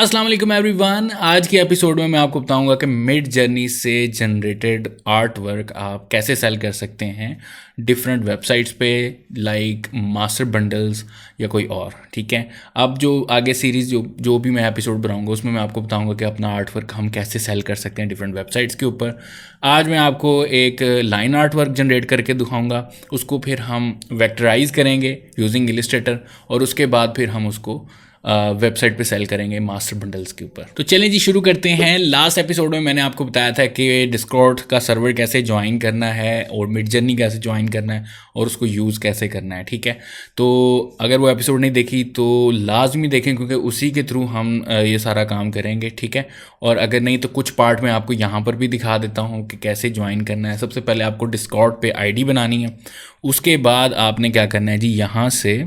अस्सलाम वालेकुम एवरीवन। आज के एपिसोड में मैं आपको बताऊंगा कि मिड जर्नी से जनरेटेड आर्ट वर्क आप कैसे सेल कर सकते हैं डिफरेंट वेबसाइट्स पे, लाइक मास्टर बंडल्स या कोई और। ठीक है, अब जो आगे सीरीज़ जो भी मैं एपिसोड बनाऊंगा उसमें मैं आपको बताऊंगा कि अपना आर्ट वर्क हम कैसे सेल कर सकते हैं डिफरेंट वेबसाइट्स के ऊपर। आज मैं आपको एक लाइन आर्ट वर्क जनरेट करके दिखाऊंगा, उसको फिर हम वेक्टराइज करेंगे यूजिंग इलिस्ट्रेटर और उसके बाद फिर हम उसको वेबसाइट पे सेल करेंगे मास्टर बंडल्स के ऊपर। तो चलिए जी शुरू करते हैं। लास्ट एपिसोड में मैंने आपको बताया था कि डिस्कॉर्ड का सर्वर कैसे ज्वाइन करना है और मिड जर्नी कैसे ज्वाइन करना है और उसको यूज़ कैसे करना है। ठीक है, तो अगर वो एपिसोड नहीं देखी तो लाजमी देखें क्योंकि उसी के थ्रू हम ये सारा काम करेंगे। ठीक है, और अगर नहीं तो कुछ पार्ट में आपको यहाँ पर भी दिखा देता हूँ कि कैसे ज्वाइन करना है। सबसे पहले आपको डिस्कॉर्ड पे आईडी बनानी है, उसके बाद आपने क्या करना है जी, यहाँ से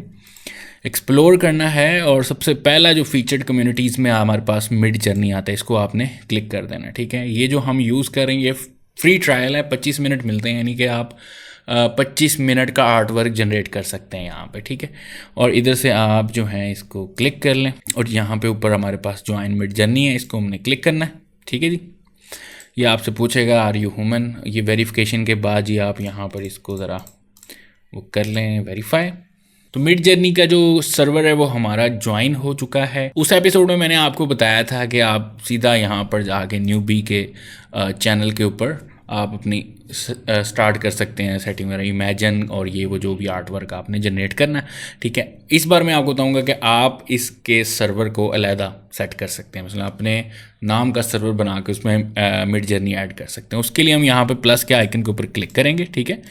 एक्सप्लोर करना है और सबसे पहला जो फीचर्ड कम्युनिटीज़ में हमारे पास मिड जर्नी आता है, इसको आपने क्लिक कर देना है। ठीक है, ये जो हम यूज़ करेंगे फ्री ट्रायल है, 25 मिनट मिलते हैं, यानी कि आप 25 मिनट का आर्ट वर्क जनरेट कर सकते हैं यहाँ पे। ठीक है, और इधर से आप जो है इसको क्लिक कर लें और यहाँ पे ऊपर हमारे पास ज्वाइन मिड जर्नी है, इसको हमने क्लिक करना है। ठीक है जी, ये आपसे पूछेगा आर यू ह्यूमन, ये वेरिफिकेशन के बाद ये आप यहाँ पर इसको ज़रा वो कर लें वेरीफाई। तो मिड जर्नी का जो सर्वर है वो हमारा ज्वाइन हो चुका है। उस एपिसोड में मैंने आपको बताया था कि आप सीधा यहाँ पर जाके न्यूबी के चैनल के ऊपर आप अपनी स्टार्ट कर सकते हैं सेटिंग वगैरह, इमेजिन और ये वो जो भी आर्ट वर्क आपने जनरेट करना है। ठीक है, इस बार मैं आपको बताऊंगा कि आप इसके सर्वर को अलहदा सेट कर सकते हैं, मतलब अपने नाम का सर्वर बना के उसमें मिड जर्नी ऐड कर सकते हैं। उसके लिए हम यहाँ पे प्लस के आइकन के ऊपर क्लिक करेंगे। ठीक है,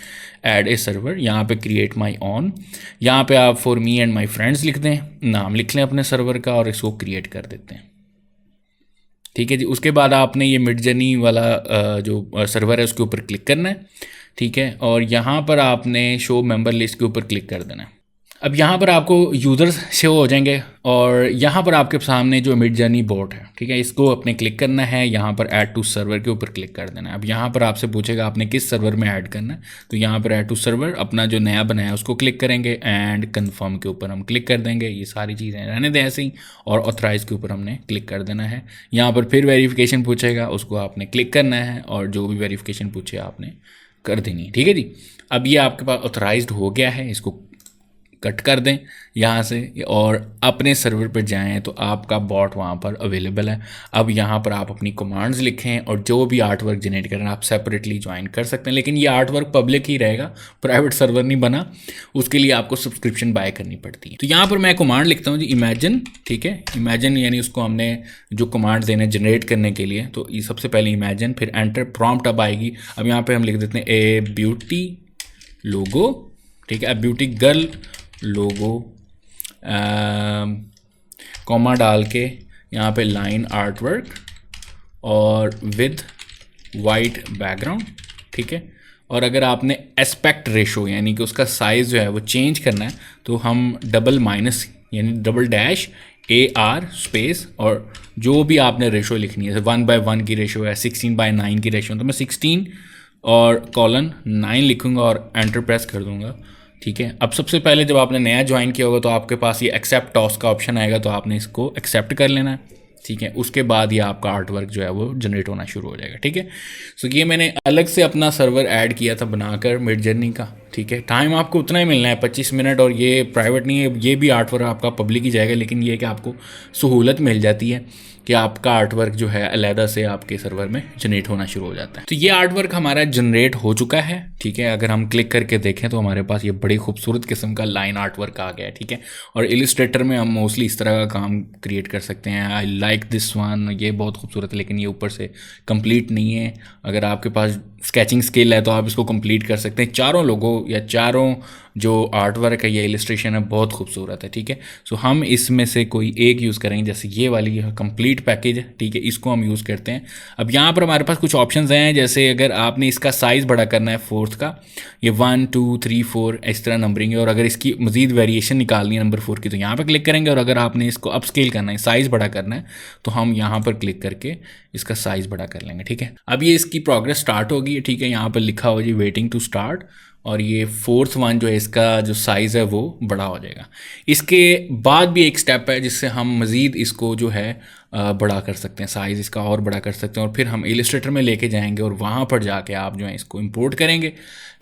ऐड ए सर्वर, यहाँ पे क्रिएट माई ऑन, यहाँ पे आप for me and my friends लिख दें, नाम लिख लें अपने सर्वर का और इसको क्रिएट कर देते हैं। ठीक है जी, उसके बाद आपने ये मिड जर्नी वाला जो सर्वर है उसके ऊपर क्लिक करना है। ठीक है, और यहाँ पर आपने शो मेंबर लिस्ट के ऊपर क्लिक कर देना है। अब यहाँ पर आपको यूज़र्स शो हो जाएंगे और यहाँ पर आपके सामने जो मिड जर्नी बोट है, ठीक है, इसको अपने क्लिक करना है, यहाँ पर ऐड टू सर्वर के ऊपर क्लिक कर देना है। अब यहाँ पर आपसे पूछेगा आपने किस सर्वर में ऐड करना है, तो यहाँ पर ऐड टू सर्वर अपना जो नया बनाया है उसको क्लिक करेंगे एंड कन्फर्म के ऊपर हम क्लिक कर देंगे। ये सारी चीज़ें रहने दें ऐसे ही, और ऑथराइज के ऊपर हमने क्लिक कर देना है। यहाँ पर फिर वेरीफिकेशन पूछेगा, उसको आपने क्लिक करना है और जो भी वेरीफिकेशन पूछे आपने कर देनी है। ठीक है जी, अब ये आपके पास ऑथराइज्ड हो गया है, इसको कट कर दें यहाँ से और अपने सर्वर पर जाएं तो आपका बॉट वहाँ पर अवेलेबल है। अब यहाँ पर आप अपनी कमांड्स लिखें और जो भी आर्ट वर्क जनरेट करें आप सेपरेटली ज्वाइन कर सकते हैं, लेकिन ये आर्ट वर्क पब्लिक ही रहेगा, प्राइवेट सर्वर नहीं बना, उसके लिए आपको सब्सक्रिप्शन बाय करनी पड़ती है। तो यहाँ पर मैं कमांड लिखता हूँ जी इमेजिन। ठीक है, इमेजिन यानी उसको हमने जो कमांड देने जनरेट करने के लिए, तो ये सबसे पहले इमेजिन, फिर एंटर, प्रॉम्प्ट अब आएगी। अब यहाँ पर हम लिख देते हैं ए ब्यूटी लोगो। ठीक है, अब ब्यूटी गर्ल लोगो कॉमा डाल के यहाँ पे लाइन आर्ट वर्क और विद वाइट बैकग्राउंड। ठीक है, और अगर आपने एस्पेक्ट रेशो यानी कि उसका साइज़ जो है वो चेंज करना है तो हम डबल माइनस यानी डबल डैश AR स्पेस और जो भी आपने रेशो लिखनी है, 1/1 की रेशो है, 16/9 की रेशो, तो मैं 16 और कॉलन 9 लिखूँगा और एंटर प्रेस कर दूँगा। ठीक है, अब सबसे पहले जब आपने नया ज्वाइन किया होगा तो आपके पास ये एक्सेप्ट टॉस का ऑप्शन आएगा, तो आपने इसको एक्सेप्ट कर लेना है। ठीक है, उसके बाद ये आपका आर्ट वर्क जो है वो जनरेट होना शुरू हो जाएगा। ठीक है, सो ये मैंने अलग से अपना सर्वर ऐड किया था बनाकर मिड जर्नी का। ठीक है, टाइम आपको उतना ही मिलना है 25 मिनट, और ये प्राइवेट नहीं है, ये भी आर्ट वर्क आपका पब्लिक ही जाएगा, लेकिन ये कि आपको सहूलत मिल जाती है कि आपका आर्ट वर्क जो है अलहदा से आपके सर्वर में जनरेट होना शुरू हो जाता है। तो ये आर्ट वर्क हमारा जनरेट हो चुका है। ठीक है, अगर हम क्लिक करके देखें तो हमारे पास ये बड़ी खूबसूरत किस्म का लाइन आर्ट वर्क आ गया है। ठीक है, और इलिस्ट्रेटर में हम मोस्टली इस तरह का काम क्रिएट कर सकते हैं। आई लाइक दिस वन, ये बहुत खूबसूरत है, लेकिन ये ऊपर से कंप्लीट नहीं है। अगर आपके पास स्केचिंग स्किल है तो आप इसको कंप्लीट कर सकते हैं। चारों लोगों या चारों जो आर्ट वर्क है या इलिस्ट्रेशन है बहुत खूबसूरत है। ठीक है, सो हम इसमें से कोई एक यूज़ करेंगे, जैसे ये वाली कंप्लीट पैकेज है। ठीक है, इसको हम यूज़ करते हैं। अब यहाँ पर हमारे पास कुछ ऑप्शंस हैं, जैसे अगर आपने इसका साइज़ बड़ा करना है फोर्थ का, ये 1 2 3 4 इस तरह नंबरिंग है, और अगर इसकी मज़ीद वेरिएशन निकालनी है नंबर 4 की तो यहाँ पर क्लिक करेंगे, और अगर आपने इसको अप स्केल करना है, साइज़ बड़ा करना है, तो हम यहाँ पर क्लिक करके इसका साइज़ बड़ा कर लेंगे। ठीक है, अब ये इसकी प्रोग्रेस स्टार्ट होगी। ठीक है, यहाँ पर लिखा हो जी वेटिंग टू स्टार्ट, और ये फोर्थ वन जो है इसका जो साइज़ है वो बड़ा हो जाएगा। इसके बाद भी एक स्टेप है जिससे हम मज़ीद इसको जो है बड़ा कर सकते हैं, साइज़ इसका और बड़ा कर सकते हैं, और फिर हम इलस्ट्रेटर में लेके जाएंगे और वहाँ पर जाके आप जो है इसको इंपोर्ट करेंगे।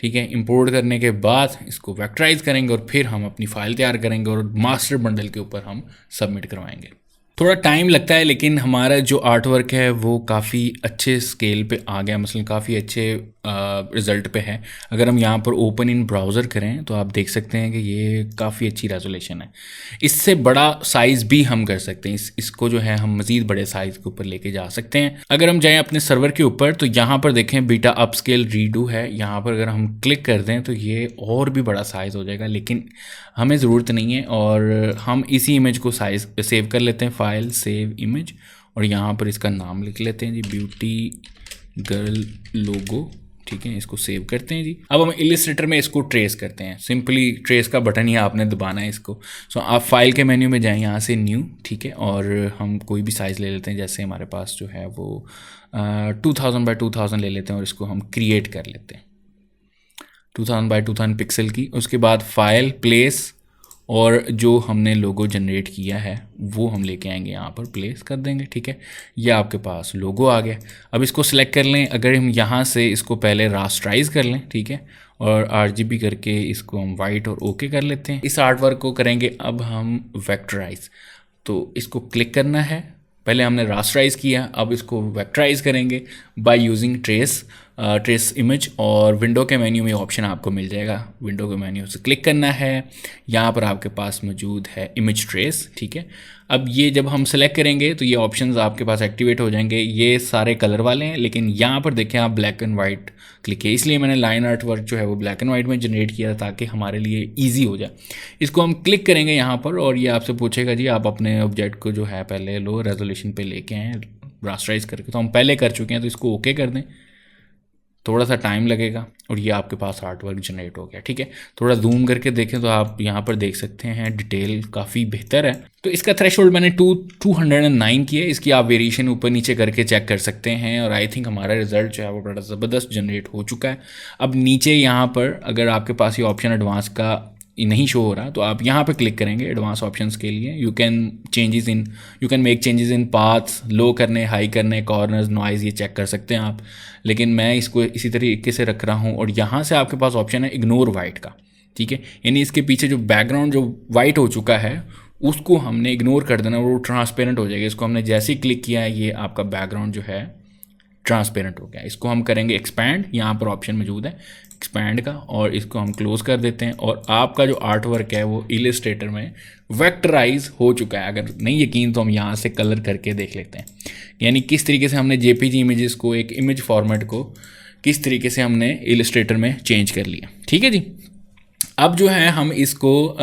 ठीक है, इंपोर्ट करने के बाद इसको वेक्टराइज करेंगे और फिर हम अपनी फ़ाइल तैयार करेंगे और मास्टर बंडल के ऊपर हम सबमिट करवाएंगे। थोड़ा टाइम लगता है, लेकिन हमारा जो आर्ट वर्क है वो काफ़ी अच्छे स्केल पे आ गया, मसलन काफ़ी अच्छे रिज़ल्ट पे है। अगर हम यहाँ पर ओपन इन ब्राउज़र करें तो आप देख सकते हैं कि ये काफ़ी अच्छी रेजोल्यूशन है। इससे बड़ा साइज़ भी हम कर सकते हैं, इसको जो है हम मज़ीद बड़े साइज़ के ऊपर लेके जा सकते हैं। अगर हम जाएँ अपने सर्वर के ऊपर तो यहाँ पर देखें बीटा अपस्केल रीडू है, यहाँ पर अगर हम क्लिक कर दें तो ये और भी बड़ा साइज़ हो जाएगा, लेकिन हमें ज़रूरत नहीं है। और हम इसी इमेज को साइज़ सेव कर लेते हैं, फाइल सेव इमेज, और यहाँ पर इसका नाम लिख लेते हैं जी, ब्यूटी गर्ल लोगो। ठीक है, इसको सेव करते हैं जी। अब हम इलिस्ट्रेटर में इसको ट्रेस करते हैं, सिंपली ट्रेस का बटन ही आपने दबाना है इसको। सो आप फाइल के मेन्यू में जाएं, यहाँ से न्यू, ठीक है, और हम कोई भी साइज़ ले लेते हैं, जैसे हमारे पास जो है वो 2000 बाई 2000 ले लेते हैं और इसको हम क्रिएट कर लेते हैं 2000 बाई 2000 पिक्सल की। उसके बाद फाइल प्लेस, और जो हमने लोगो जनरेट किया है वो हम लेके आएंगे, यहाँ पर प्लेस कर देंगे। ठीक है, ये आपके पास लोगो आ गया। अब इसको सिलेक्ट कर लें, अगर हम यहाँ से इसको पहले रास्टराइज कर लें, ठीक है, और RGB करके इसको हम वाइट और ओके कर लेते हैं। इस आर्ट वर्क को करेंगे अब हम वेक्टराइज, तो इसको क्लिक करना है। पहले हमने रास्टराइज किया, अब इसको वेक्टराइज करेंगे बाय यूजिंग ट्रेस इमेज, और विंडो के मेन्यू में ऑप्शन आपको मिल जाएगा, विंडो के मेन्यू से क्लिक करना है। यहाँ पर आपके पास मौजूद है इमेज ट्रेस। ठीक है, अब ये जब हम सेलेक्ट करेंगे तो ये ऑप्शंस आपके पास एक्टिवेट हो जाएंगे। ये सारे कलर वाले हैं, लेकिन यहाँ पर देखें आप ब्लैक एंड वाइट क्लिक है, इसलिए मैंने लाइन आर्ट वर्क जो है वो ब्लैक एंड वाइट में जनरेट किया ताकि हमारे लिए ईजी हो जाए। इसको हम क्लिक करेंगे यहाँ पर, और ये आपसे पूछेगा जी आप अपने ऑब्जेक्ट को जो है पहले लो रेजोल्यूशन पे लेके आएँ रास्टराइज करके, तो हम पहले कर चुके हैं, तो इसको ओके कर दें। थोड़ा सा टाइम लगेगा और ये आपके पास आर्ट वर्क जनरेट हो गया। ठीक है, थोड़ा जूम करके देखें तो आप यहाँ पर देख सकते हैं डिटेल काफ़ी बेहतर है। तो इसका थ्रेशोल्ड मैंने 209 किया है, इसकी आप वेरिएशन ऊपर नीचे करके चेक कर सकते हैं, और आई थिंक हमारा रिजल्ट जो है वो बड़ा ज़बरदस्त जनरेट हो चुका है। अब नीचे यहाँ पर अगर आपके पास ये ऑप्शन एडवांस का नहीं शो हो रहा तो आप यहाँ पे क्लिक करेंगे एडवांस ऑप्शंस के लिए। You can make changes in paths, low करने, हाई करने, कॉर्नर्स, नॉइज़, ये चेक कर सकते हैं आप, लेकिन मैं इसको इसी तरीके से रख रहा हूँ। और यहाँ से आपके पास ऑप्शन है इग्नोर वाइट का। ठीक है, यानी इसके पीछे जो बैकग्राउंड जो वाइट हो चुका है उसको हमने इग्नोर कर देना, वो ट्रांसपेरेंट हो जाएगा। इसको हमने जैसे ही क्लिक किया है ये आपका बैकग्राउंड जो है ट्रांसपेरेंट हो गया। इसको हम करेंगे एक्सपैंड, यहाँ पर ऑप्शन मौजूद है एक्सपैंड का, और इसको हम क्लोज कर देते हैं। और आपका जो आर्ट वर्क है वो इलस्ट्रेटर में वेक्टराइज हो चुका है। अगर नहीं यकीन तो हम यहाँ से कलर करके देख लेते हैं, यानी किस तरीके से हमने JPG इमेजेस को, एक इमेज फॉर्मेट को किस तरीके से हमने इलस्ट्रेटर में चेंज कर लिया। ठीक है जी, अब जो है हम इसको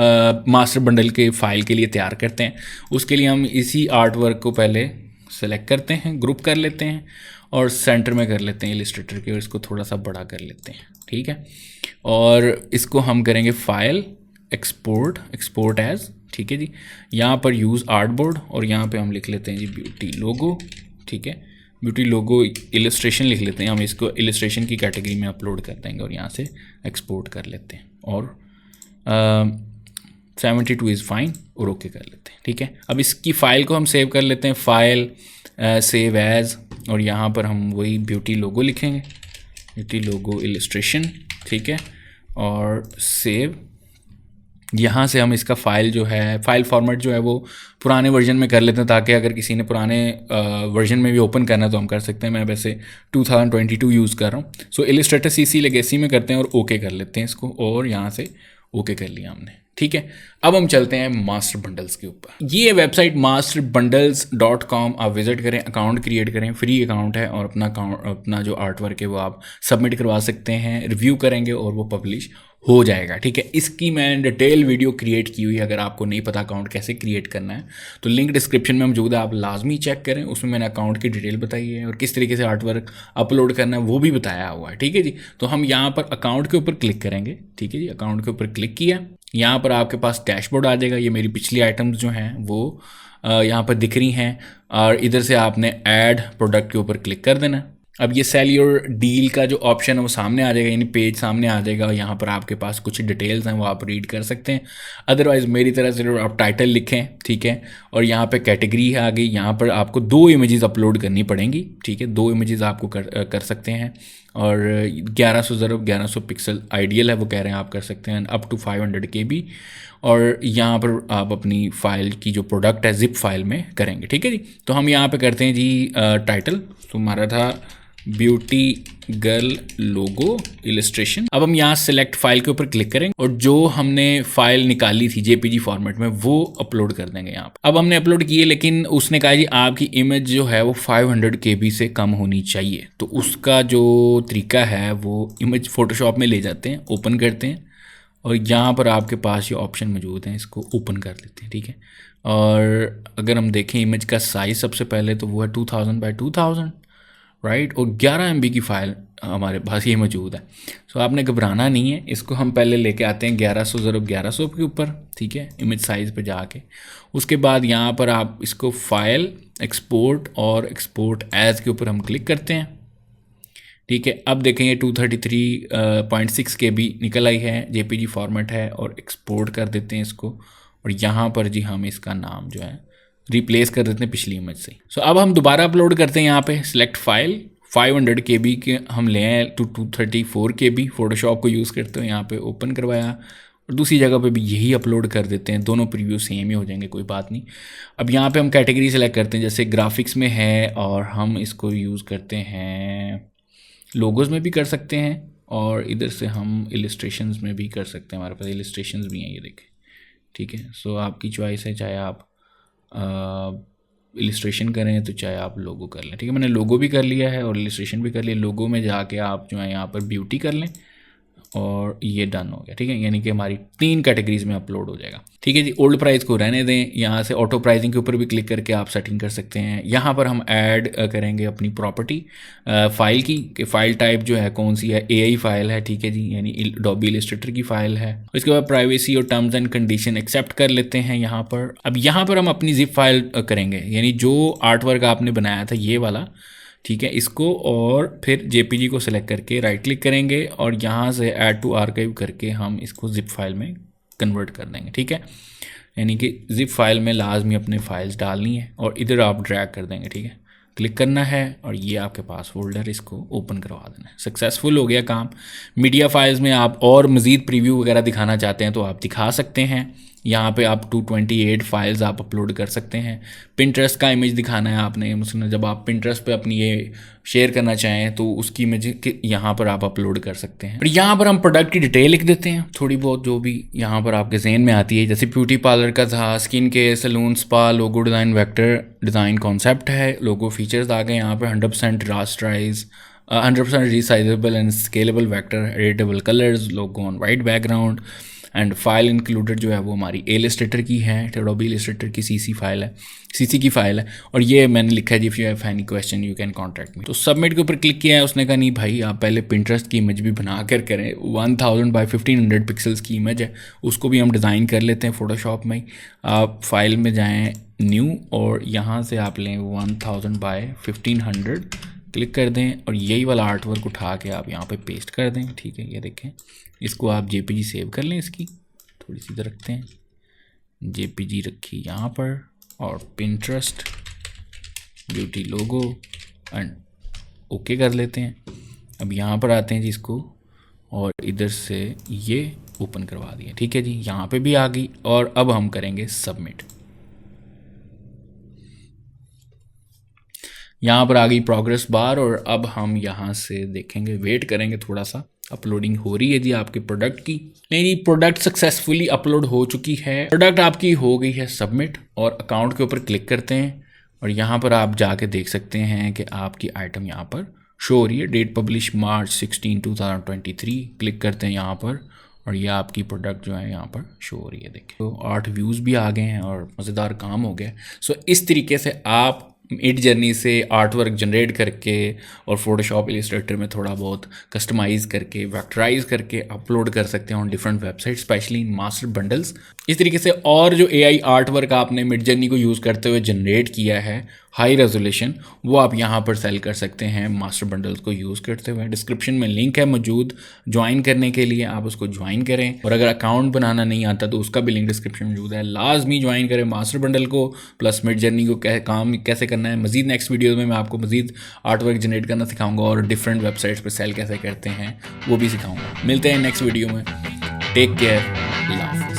मास्टर बंडल के फाइल के लिए तैयार करते हैं। उसके लिए हम इसी आर्ट वर्क को पहले सेलेक्ट करते हैं, ग्रुप कर लेते हैं और सेंटर में कर लेते हैं इलस्ट्रेटर के, और इसको थोड़ा सा बड़ा कर लेते हैं। ठीक है, और इसको हम करेंगे फाइल एक्सपोर्ट एज। ठीक है जी, यहाँ पर यूज़ आर्टबोर्ड, और यहाँ पे हम लिख लेते हैं जी ब्यूटी लोगो। ठीक है, ब्यूटी लोगो इलस्ट्रेशन लिख लेते हैं, हम इसको इलस्ट्रेशन की कैटेगरी में अपलोड कर देंगे और यहाँ से एक्सपोर्ट कर लेते हैं, और 72 इज़ फाइन, और ओके कर लेते हैं। ठीक है, अब इसकी फ़ाइल को हम सेव कर लेते हैं, फाइल सेव एज़, और यहाँ पर हम वही ब्यूटी लोगो लिखेंगे, ब्यूटी लोगो इलस्ट्रेशन। ठीक है, और सेव। यहाँ से हम इसका फ़ाइल जो है, फ़ाइल फॉर्मेट जो है वो पुराने वर्जन में कर लेते हैं, ताकि अगर किसी ने पुराने वर्जन में भी ओपन करना है तो हम कर सकते हैं। मैं वैसे 2022 यूज़ कर रहा हूँ। सो इलस्ट्रेटर CC लेगेसी में करते हैं और ओके कर लेते हैं इसको, और यहाँ से ओके कर लिया हमने। ठीक है, अब हम चलते हैं मास्टर बंडल्स के ऊपर। ये वेबसाइट masterbundles.com, आप विजिट करें, अकाउंट क्रिएट करें, फ्री अकाउंट है, और अपना जो आर्ट वर्क है वो आप सबमिट करवा सकते हैं, रिव्यू करेंगे और वो पब्लिश हो जाएगा। ठीक है, इसकी मैं डिटेल वीडियो क्रिएट की हुई है, अगर आपको नहीं पता अकाउंट कैसे क्रिएट करना है तो लिंक डिस्क्रिप्शन में मौजूद है, आप लाजमी चेक करें, उसमें मैंने अकाउंट की डिटेल बताई है और किस तरीके से आर्ट वर्क अपलोड करना है वो भी बताया हुआ है। ठीक है जी, तो हम यहाँ पर अकाउंट के ऊपर क्लिक करेंगे। ठीक है जी, अकाउंट के ऊपर क्लिक किया, यहाँ पर आपके पास डैशबोर्ड आ जाएगा। ये मेरी पिछली आइटम्स जो हैं वो यहाँ पर दिख रही हैं, और इधर से आपने ऐड प्रोडक्ट के ऊपर क्लिक कर देना। अब ये सेल योर डील का जो ऑप्शन है वो सामने आ जाएगा, यानी पेज सामने आ जाएगा और यहाँ पर आपके पास कुछ डिटेल्स हैं वो आप रीड कर सकते हैं। अदरवाइज़ मेरी तरह से आप टाइटल लिखें, ठीक है, और यहाँ पे कैटेगरी है आगे, यहाँ पर आपको 2 इमेजेस अपलोड करनी पड़ेंगी, ठीक है, 2 इमेजेस आपको कर सकते हैं। और 1100x1100 पिक्सल आइडियल है वो कह रहे हैं, आप कर सकते हैं अप टू 500 KB। और यहाँ पर आप अपनी फ़ाइल की जो प्रोडक्ट है ज़िप फाइल में करेंगे, ठीक है जी। तो हम यहाँ पे करते हैं जी टाइटल, तो हमारा था ब्यूटी गर्ल लोगो इलस्ट्रेशन। अब हम यहाँ सेलेक्ट फाइल के ऊपर क्लिक करेंगे और जो हमने फाइल निकाली थी JPG फॉर्मेट में वो अपलोड कर देंगे यहाँ पर। अब हमने अपलोड किए, लेकिन उसने कहा जी आपकी इमेज जो है वो 500 KB से कम होनी चाहिए। तो उसका जो तरीका है वो इमेज फोटोशॉप में ले जाते हैं, ओपन करते हैं और यहाँ पर आपके पास ये ऑप्शन मौजूद हैं, इसको ओपन कर लेते हैं, ठीक है। और अगर हम देखें इमेज का साइज़ सबसे पहले तो वो है 2000 बाई 2000, राइट, और 11 MB की फ़ाइल हमारे पास ये मौजूद है। सो आपने घबराना नहीं है, इसको हम पहले लेके आते हैं 1100x1100 के ऊपर, ठीक है, इमेज साइज़ पे जाके। उसके बाद यहाँ पर आप इसको फाइल एक्सपोर्ट और एक्सपोर्ट एज के ऊपर हम क्लिक करते हैं, ठीक है। अब देखेंगे 233.6 KB निकल आई है, JPG फॉर्मेट है, और एक्सपोर्ट कर देते हैं इसको। और यहाँ पर जी हम इसका नाम जो है रिप्लेस कर देते हैं पिछली इमेज से। सो अब हम दोबारा अपलोड करते हैं, यहाँ पे सिलेक्ट फाइल 500 KB के हम ले आए टू 234 KB, फोटोशॉप को यूज़ करते हैं, यहाँ पे ओपन करवाया और दूसरी जगह पे भी यही अपलोड कर देते हैं, दोनों प्रीव्यू सेम ही हो जाएंगे, कोई बात नहीं। अब यहाँ पे हम कैटेगरी सेलेक्ट करते हैं, जैसे ग्राफिक्स में है, और हम इसको यूज़ करते हैं, लोगोज में भी कर सकते हैं, और इधर से हम इलस्ट्रेशंस में भी कर सकते हैं, हमारे पास इलस्ट्रेशंस भी हैं, ये देखें, ठीक है। सो आपकी चॉइस है, चाहे आप इलस्ट्रेशन करें तो चाहे आप लोगो कर लें, ठीक है। मैंने लोगो भी कर लिया है और इलस्ट्रेशन भी कर लिया। लोगो में जाके आप जो है यहाँ पर ब्यूटी कर लें और ये डन हो गया, ठीक है, यानी कि हमारी 3 कैटेगरीज में अपलोड हो जाएगा, ठीक है जी। ओल्ड प्राइस को रहने दें, यहाँ से ऑटो प्राइसिंग के ऊपर भी क्लिक करके आप सेटिंग कर सकते हैं। यहाँ पर हम ऐड करेंगे अपनी प्रॉपर्टी फाइल की, कि फ़ाइल टाइप जो है कौन सी है, AI फाइल है, ठीक है जी, यानी एडोबी इलस्ट्रेटर की फ़ाइल है। उसके बाद प्राइवेसी और टर्म्स एंड कंडीशन एक्सेप्ट कर लेते हैं यहाँ पर। अब यहाँ पर हम अपनी जिप फाइल करेंगे, यानी जो आर्ट वर्क आपने बनाया था ये वाला, ठीक है, इसको, और फिर JPG को सिलेक्ट करके राइट क्लिक करेंगे और यहाँ से ऐड टू आर्काइव करके हम इसको जिप फाइल में कन्वर्ट कर देंगे, ठीक है। यानी कि जिप फाइल में लाजमी अपने फाइल्स डालनी है और इधर आप ड्रैग कर देंगे, ठीक है, क्लिक करना है और ये आपके पास फोल्डर, इसको ओपन करवा देना है। सक्सेसफुल हो गया काम। मीडिया फाइल्स में आप और मज़ीद प्रीव्यू वगैरह दिखाना चाहते हैं तो आप दिखा सकते हैं, यहाँ पे आप 228 फाइल्स आप अपलोड कर सकते हैं। पिंटरेस्ट का इमेज दिखाना है आपने, मतलब जब आप पिंटरेस्ट पे अपनी ये शेयर करना चाहें तो उसकी इमेज यहाँ पर आप अपलोड कर सकते हैं। और यहाँ पर हम प्रोडक्ट की डिटेल लिख देते हैं, थोड़ी बहुत जो भी यहाँ पर आपके जहन में आती है, जैसे ब्यूटी पार्लर का था, स्किन के, salon, spa, logo design, vector design concept है, लोगो फीचर्स आ गए यहाँ पे, 100% rasterize, 100% resizable and scalable vector, editable colours, logo on white background, and file included जो है वो हमारी इलस्ट्रेटर की है, एडोबी इलस्ट्रेटर की CC फाइल है, CC की फाइल है। और ये मैंने लिखा है, if you have any question you can contact me. तो सबमिट के ऊपर क्लिक किया है, उसने कहा नहीं भाई आप पहले पिंटरेस्ट की इमेज भी बना कर करें, 1000 बाई 1500 पिक्सल्स की इमेज है, उसको भी हम डिज़ाइन कर लेते हैं फोटोशॉप में। आप फाइल में जाएँ, न्यू, और यहाँ से आप लें 1000 बाई 1500, क्लिक कर दें और यही वाला आर्ट वर्क उठा के आप यहाँ पे पेस्ट कर दें, ठीक है। ये देखें, इसको आप JPG सेव कर लें, इसकी थोड़ी सी इधर रखते हैं, JPG रखी यहाँ पर, और Pinterest beauty logo and okay कर लेते हैं। अब यहाँ पर आते हैं जी इसको, और इधर से ये ओपन करवा दिए, ठीक है जी, यहाँ पे भी आ गई। और अब हम करेंगे सबमिट। यहाँ पर आ गई प्रोग्रेस बार, और अब हम यहाँ से देखेंगे, वेट करेंगे थोड़ा सा, अपलोडिंग हो रही है जी आपके प्रोडक्ट की। नहीं जी, प्रोडक्ट सक्सेसफुली अपलोड हो चुकी है, प्रोडक्ट आपकी हो गई है सबमिट। और अकाउंट के ऊपर क्लिक करते हैं और यहाँ पर आप जाके देख सकते हैं कि आपकी आइटम यहाँ पर शो हो रही है, डेट पब्लिश मार्च 16, 2023। क्लिक करते हैं यहाँ पर और ये आपकी प्रोडक्ट जो है यहाँ पर शो हो रही है। देखिए तो 8 व्यूज़ भी आ गए हैं और मज़ेदार काम हो गया। सो इस तरीके से आप मिड जर्नी से आर्ट वर्क जनरेट करके और फोटोशॉप इलस्ट्रेटर में थोड़ा बहुत कस्टमाइज़ करके, वेक्टराइज करके अपलोड कर सकते हैं on different website, specially in master bundles. इस तरीके से और जो AI आर्ट वर्क आपने मिड जर्नी को यूज़ करते हुए जनरेट किया है, हाई रेजोल्यूशन, वो आप यहाँ पर सेल कर सकते हैं मास्टर बंडल्स को यूज़ करते हुए। डिस्क्रिप्शन में लिंक है मौजूद ज्वाइन करने के लिए, आप उसको ज्वाइन करें। और अगर अकाउंट बनाना नहीं आता तो उसका भी लिंक डिस्क्रिप्शन में मौजूद है, लाजमी ज्वाइन करें मास्टर बंडल को, प्लस मिड जर्नी को काम कैसे करना है। मजीद नेक्स्ट वीडियो में मैं आपको मजीद आर्ट वर्क जनरेट करना सिखाऊंगा और डिफरेंट वेबसाइट्स पर सेल कैसे करते हैं वो भी सिखाऊंगा। मिलते हैं नेक्स्ट वीडियो में। टेक केयर, अल्लाह हाफ़िज़।